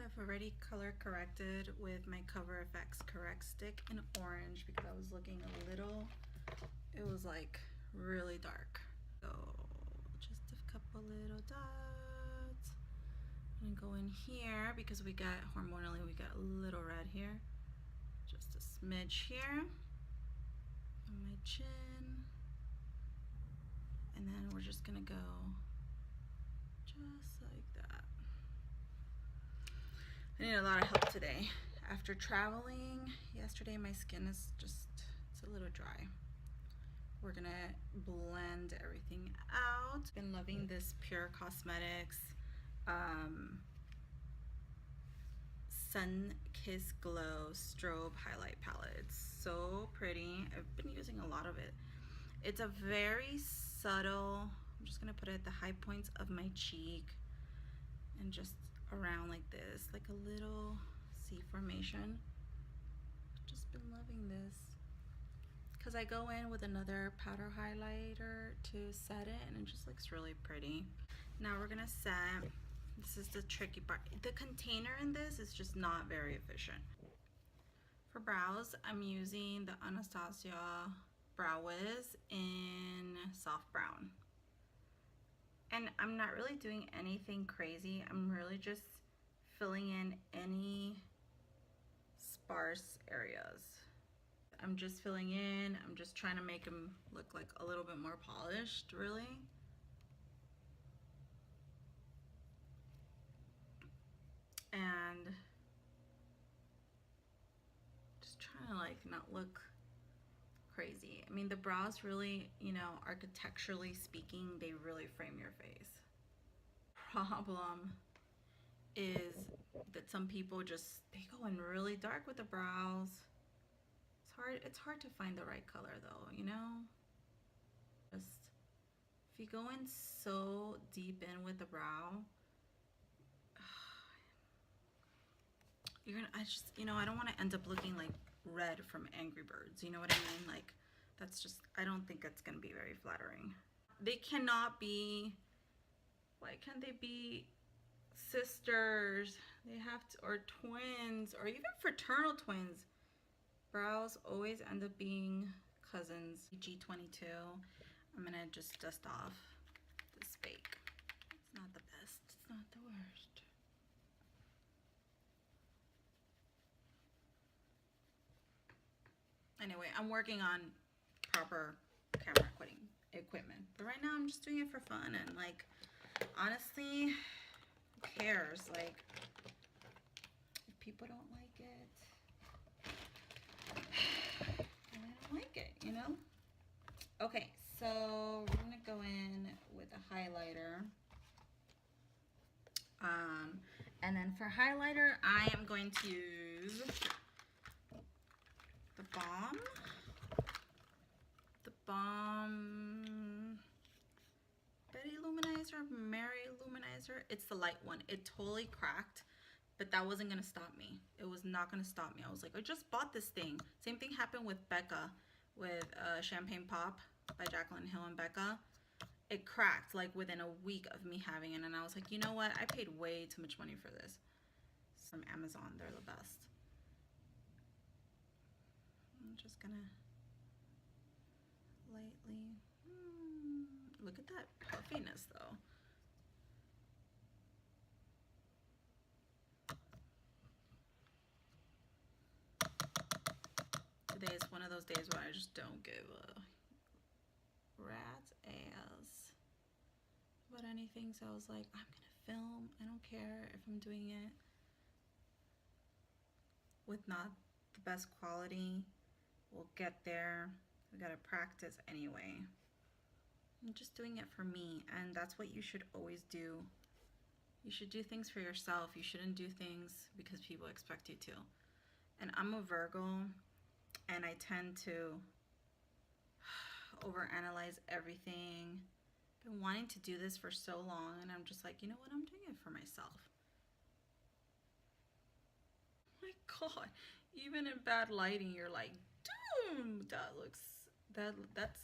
I've already color corrected with my Cover FX Correct Stick in orange because I was looking a little, it was like really dark. So just a couple little dots. I'm gonna go in here because we got hormonally, we got a little red here. Just a smidge here on my chin. And then we're just gonna go just like that. I need a lot of help today. After traveling yesterday, my skin is just, it's a little dry. We're gonna blend everything out. Been loving this Pure Cosmetics Sun Kiss Glow Strobe Highlight Palette. It's so pretty. I've been using a lot of it. It's a very subtle, I'm just gonna put it at the high points of my cheek and just around like this, like a little C formation. Just been loving this because I go in with another powder highlighter to set it and it just looks really pretty. Now we're gonna set, this is the tricky part. The container in this is just not very efficient. For brows, I'm using the Anastasia Brow Wiz in soft brown. And I'm not really doing anything crazy. I'm really just filling in any sparse areas. I'm just filling in, I'm just trying to make them look like a little bit more polished, really. And just trying to like not look crazy. I mean, the brows really, you know, architecturally speaking, they really frame your face. Problem is that some people just, they go in really dark with the brows. It's hard to find the right color though, you know? Just, if you go in so deep in with the brow, you're gonna, I just, you know, I don't want to end up looking like Red from Angry Birds, you know what I mean? Like, that's just, I don't think it's gonna be very flattering. They cannot be, why can't they be sisters? They have to, or twins, or even fraternal twins. Brows always end up being cousins. G22. I'm gonna just dust off this fake. It's not the best, it's not the worst. Anyway, I'm working on proper camera equipment. But right now I'm just doing it for fun and like, honestly, who cares? Like, if people don't like it, I don't like it, you know? Okay, so we're gonna go in with a highlighter. And then for highlighter, I am going to use the Balm Betty Luminizer, Mary Luminizer. It's the light one. It totally cracked, but that wasn't gonna stop me. It was not gonna stop me. I was like, I just bought this thing. Same thing happened with Becca, with Champagne Pop by Jaclyn Hill and Becca. It cracked like within a week of me having it, and I was like, you know what? I paid way too much money for this. From Amazon, they're the best. I'm just gonna lightly, look at that puffiness though. Today is one of those days where I just don't give a rat's ass about anything, so I was like, I'm gonna film. I don't care if I'm doing it with not the best quality. We'll get there. We gotta practice anyway. I'm just doing it for me, and that's what you should always do. You should do things for yourself. You shouldn't do things because people expect you to. And I'm a Virgo, and I tend to overanalyze everything. I've been wanting to do this for so long, and I'm just like, you know what? I'm doing it for myself. Oh my God, even in bad lighting, you're like, dude, that looks, that's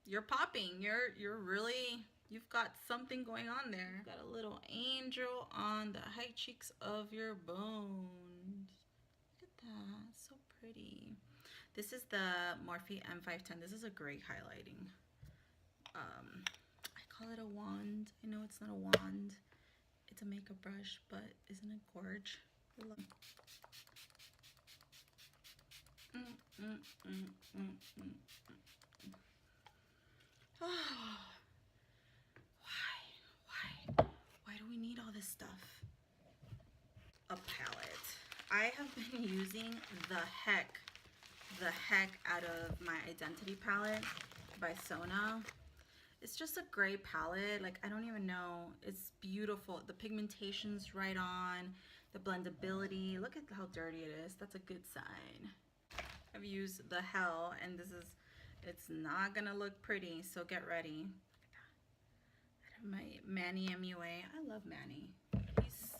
you're popping. You're really, you've got something going on there. You've got a little angel on the high cheeks of your bones. Look at that, so pretty. This is the Morphe M510. This is a great highlighting. I call it a wand. I know it's not a wand. It's a makeup brush, but isn't it gorge? I love it. Oh, why do we need all this stuff? A palette. I have been using the heck out of my Identity palette by Sona. It's just a gray palette. Like, I don't even know. It's beautiful. The pigmentation's right on. The blendability. Look at how dirty it is. That's a good sign. I've used the hell, and it's not gonna look pretty, so get ready. My Manny MUA. I love Manny. He's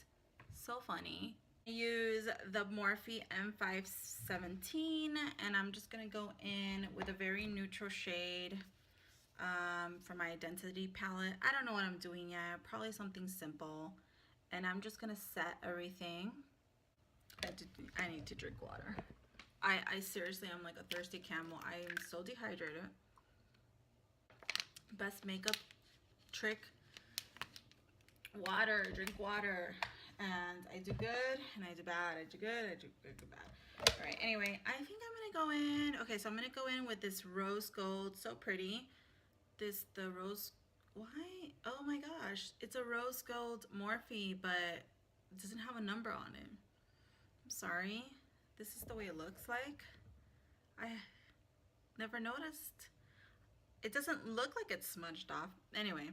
so funny. I use the Morphe M517, and I'm just gonna go in with a very neutral shade for my Identity palette. I don't know what I'm doing yet. Probably something simple. And I'm just gonna set everything. I need to drink water. I seriously, I'm like a thirsty camel. I am so dehydrated. Best makeup trick: water. Drink water. And I do good and I do bad. I do good, I do bad. All right, anyway, I think I'm gonna go in. Okay, so I'm gonna go in with this rose gold. So pretty. The rose, why? Oh my gosh, it's a rose gold Morphe, but it doesn't have a number on it. I'm sorry. This is the way it looks like. I never noticed. It doesn't look like it's smudged off. Anyway,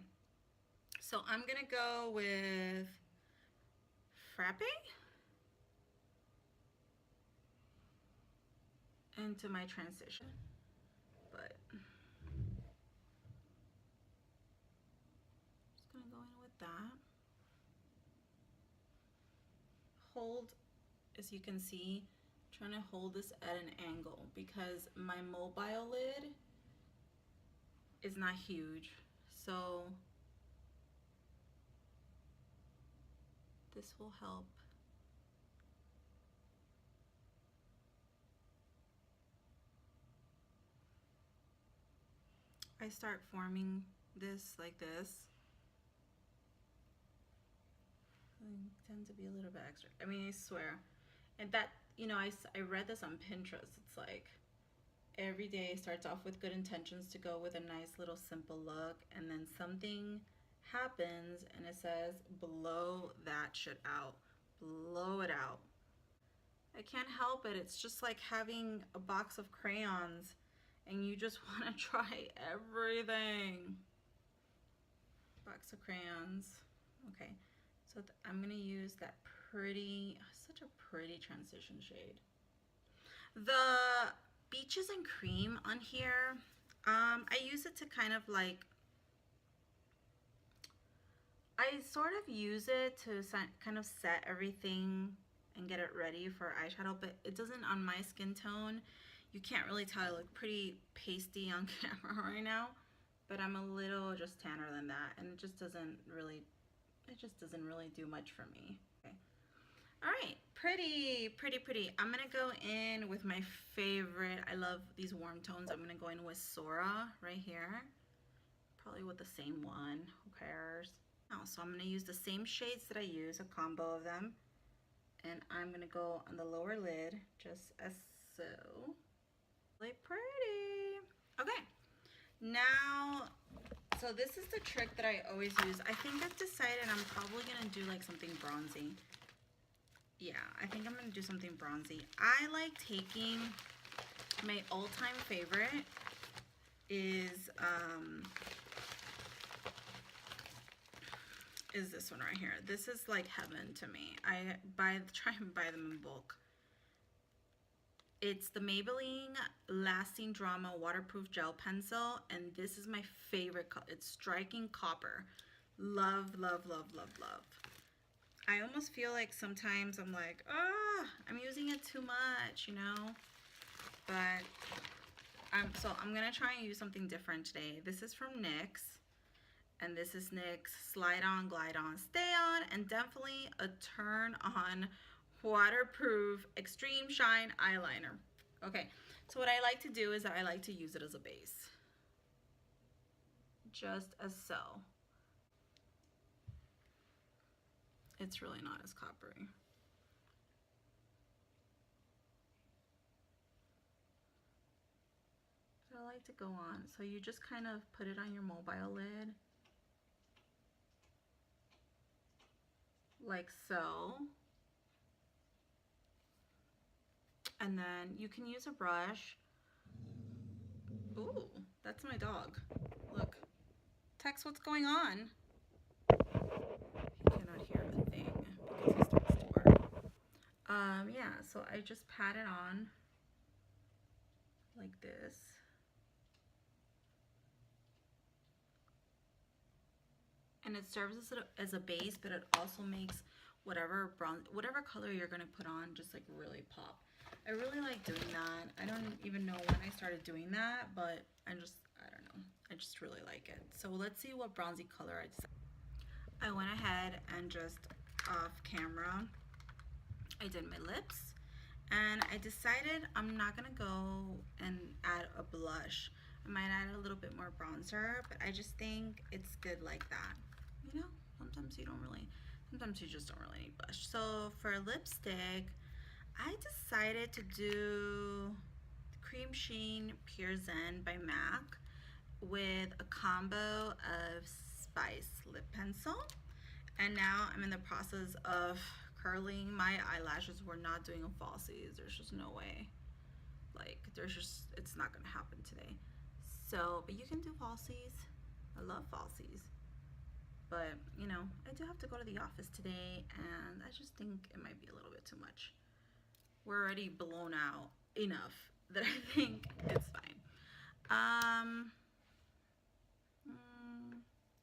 so I'm gonna go with Frappe into my transition, but just gonna go in with that. Hold, as you can see, trying to hold this at an angle because my mobile lid is not huge, so this will help. I start forming this like this. I tend to be a little bit extra. I mean, I swear. And that, you know, I read this on Pinterest. It's like every day starts off with good intentions to go with a nice little simple look, and then something happens and it says blow that shit out. Blow it out. I can't help it. It's just like having a box of crayons and you just want to try everything. Box of crayons. Okay, so I'm gonna use that pretty, such a pretty transition shade. The Beaches and Cream on here, I use it to kind of like, I sort of use it to kind of set everything and get it ready for eyeshadow, but it doesn't on my skin tone. You can't really tell. I look pretty pasty on camera right now, but I'm a little just tanner than that, and it just doesn't really do much for me. Okay. All right, pretty. I'm gonna go in with my favorite. I love these warm tones. I'm gonna go in with Sora right here. Probably with the same one, who cares? Now, so I'm gonna use the same shades that I use, a combo of them. And I'm gonna go on the lower lid, just as so. Really pretty. Okay, now, so this is the trick that I always use. I think I've decided I'm probably gonna do like something bronzy. Yeah, I think I'm gonna do something bronzy. I like taking, my all-time favorite is this one right here. This is like heaven to me. I try and buy them in bulk. It's the Maybelline Lasting Drama Waterproof Gel Pencil, and this is my favorite color. It's Striking Copper. Love. I almost feel like sometimes I'm like, oh, I'm using it too much, you know? But So I'm gonna try and use something different today. This is from NYX, and this is NYX Slide On, Glide On, Stay On, and definitely a turn on waterproof extreme shine eyeliner. Okay, so what I like to do is I like to use it as a base, just as so. It's really not as coppery. So I like to go on. So you just kind of put it on your mobile lid, like so. And then you can use a brush. Ooh, that's my dog. Look. Tex, what's going on? He cannot hear a thing because he starts to work. Yeah, so I just pat it on like this. And it serves as a base, but it also makes whatever color you're gonna put on just like really pop. I really like doing that. I don't even know when I started doing that, but I don't know. I just really like it. So let's see what bronzy color I decided. I went ahead and just off camera, I did my lips, and I decided I'm not gonna go and add a blush. I might add a little bit more bronzer, but I just think it's good like that. You know, sometimes you just don't really need blush. So for lipstick, I decided to do Cream Sheen Pure Zen by MAC with a combo of Spice lip pencil. And now I'm in the process of curling my eyelashes. We're not doing a falsies. There's just no way. Like, it's not gonna happen today. So, but you can do falsies. I love falsies. But, you know, I do have to go to the office today, and I just think it might be a little bit too much. We're already blown out enough that I think it's fine.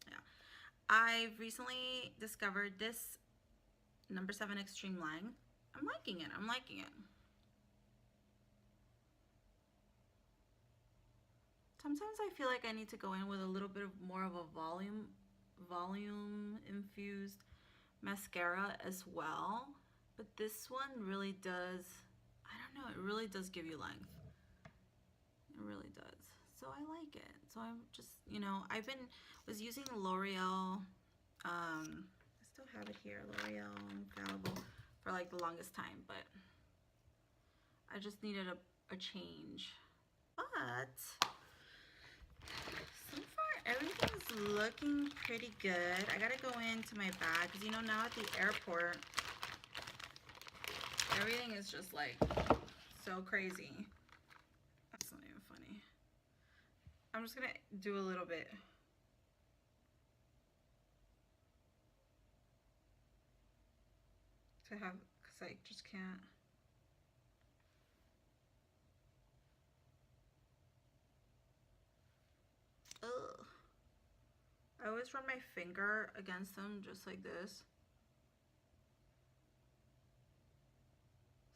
Yeah. I've recently discovered this number 7 Extreme Lang. I'm liking it. Sometimes I feel like I need to go in with a little bit of more of a volume infused mascara as well. But this one really does, I don't know, it really does give you length. It really does. So I like it. So I'm just, you know, was using L'Oreal, I still have it here, L'Oreal Infallible for like the longest time, but I just needed a change. But so far everything's looking pretty good. I gotta go into my bag because, you know, now at the airport, everything is just like so crazy. That's not even funny. I'm just gonna do a little bit. Because I just can't. Ugh. I always run my finger against them just like this.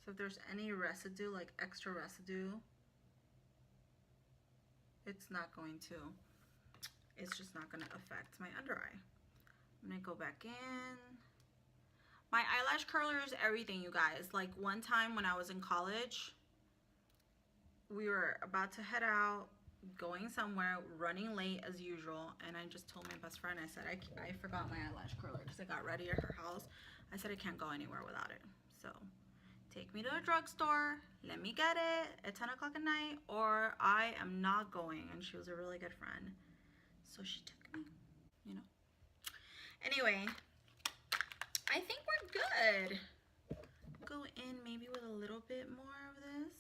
So if there's any residue, like extra residue, it's just not gonna affect my under eye. I'm gonna go back in. My eyelash curler is everything, you guys. Like one time when I was in college, we were about to head out, going somewhere, running late as usual, and I just told my best friend, I said, I forgot my eyelash curler because I got ready at her house. I said I can't go anywhere without it. So take me to a drugstore, let me get it at 10 o'clock at night, or I am not going. And she was a really good friend, so she took me, you know. Anyway, I think we're good. Go in maybe with a little bit more of this.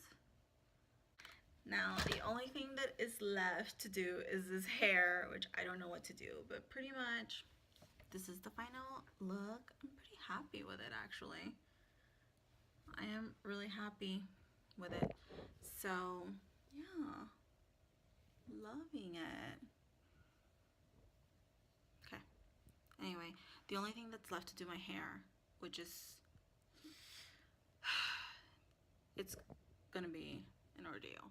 Now, the only thing that is left to do is this hair, which I don't know what to do, but pretty much this is the final look. I'm pretty happy with it, actually. I am really happy with it. So, yeah, loving it. Okay. Anyway, the only thing that's left to do my hair, which is, it's gonna be an ordeal.